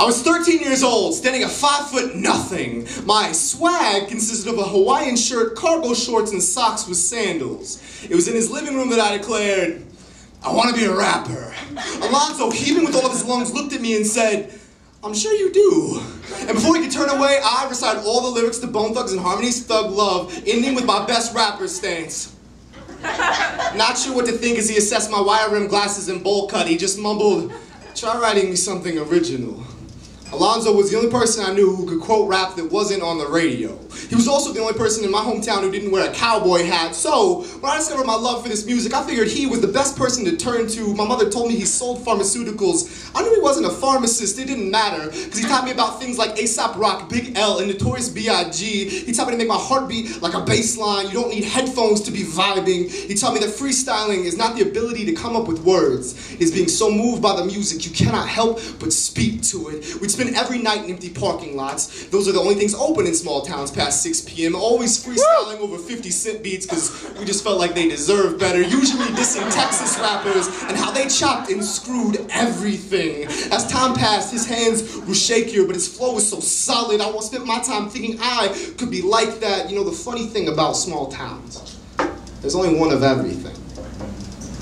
I was 13 years old, standing at 5'0". My swag consisted of a Hawaiian shirt, cargo shorts, and socks with sandals. It was in his living room that I declared, I want to be a rapper. Alonzo, heaving with all of his lungs, looked at me and said, I'm sure you do. And before he could turn away, I recited all the lyrics to Bone Thugs and Harmony's Thug Love, ending with my best rapper stance. Not sure what to think as he assessed my wire-rimmed glasses and bowl cut. He just mumbled, try writing me something original. Alonzo was the only person I knew who could quote rap that wasn't on the radio. He was also the only person in my hometown who didn't wear a cowboy hat. So, when I discovered my love for this music, I figured he was the best person to turn to. My mother told me he sold pharmaceuticals. I knew he wasn't a pharmacist, it didn't matter, because he taught me about things like A$AP Rock, Big L, and Notorious B.I.G. He taught me to make my heart beat like a bass line. You don't need headphones to be vibing. He taught me that freestyling is not the ability to come up with words. It's being so moved by the music you cannot help but speak to it. We'd spend every night in empty parking lots. Those are the only things open in small towns past 6 p.m. Always freestyling over 50-cent beats because we just felt like they deserved better. Usually dissing Texas rappers and how they chopped and screwed everything. As time passed, his hands grew shakier, but his flow was so solid. I spent my time thinking I could be like that. You know, the funny thing about small towns, there's only one of everything.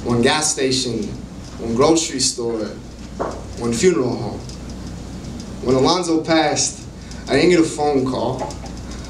One gas station, one grocery store, one funeral home. When Alonzo passed, I didn't get a phone call.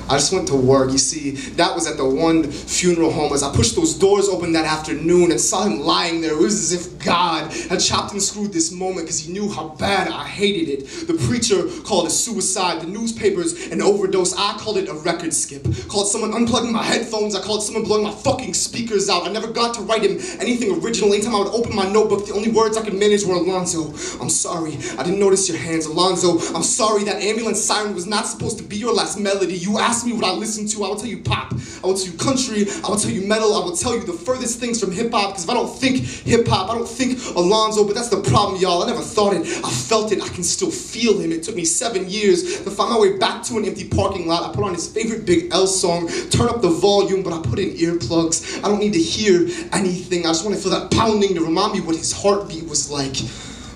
I just went to work. You see, that was at the one funeral home. As I pushed those doors open that afternoon and saw him lying there, it was as if God had chopped and screwed this moment because he knew how bad I hated it. The preacher called it suicide, the newspapers an overdose. I called it a record skip. Called someone unplugging my headphones. I called someone blowing my fucking speakers out. I never got to write him anything original. Anytime I would open my notebook, the only words I could manage were, Alonzo, I'm sorry. I didn't notice your hands. Alonzo, I'm sorry. That ambulance siren was not supposed to be your last melody. You asked me what I listened to. I will tell you pop. I will tell you country. I will tell you metal. I will tell you the furthest things from hip-hop, because if I don't think hip-hop, I don't think Alonzo. But that's the problem, y'all. I never thought it. I felt it. I can still feel him. It took me 7 years to find my way back to an empty parking lot. I put on his favorite Big L song, turn up the volume, but I put in earplugs. I don't need to hear anything. I just want to feel that pounding to remind me what his heartbeat was like.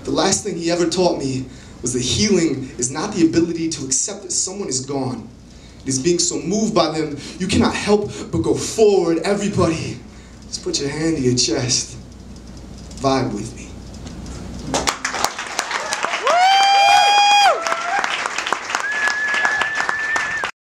The last thing he ever taught me was that healing is not the ability to accept that someone is gone. It is being so moved by them, you cannot help but go forward. Everybody, just put your hand to your chest. Vibe with me.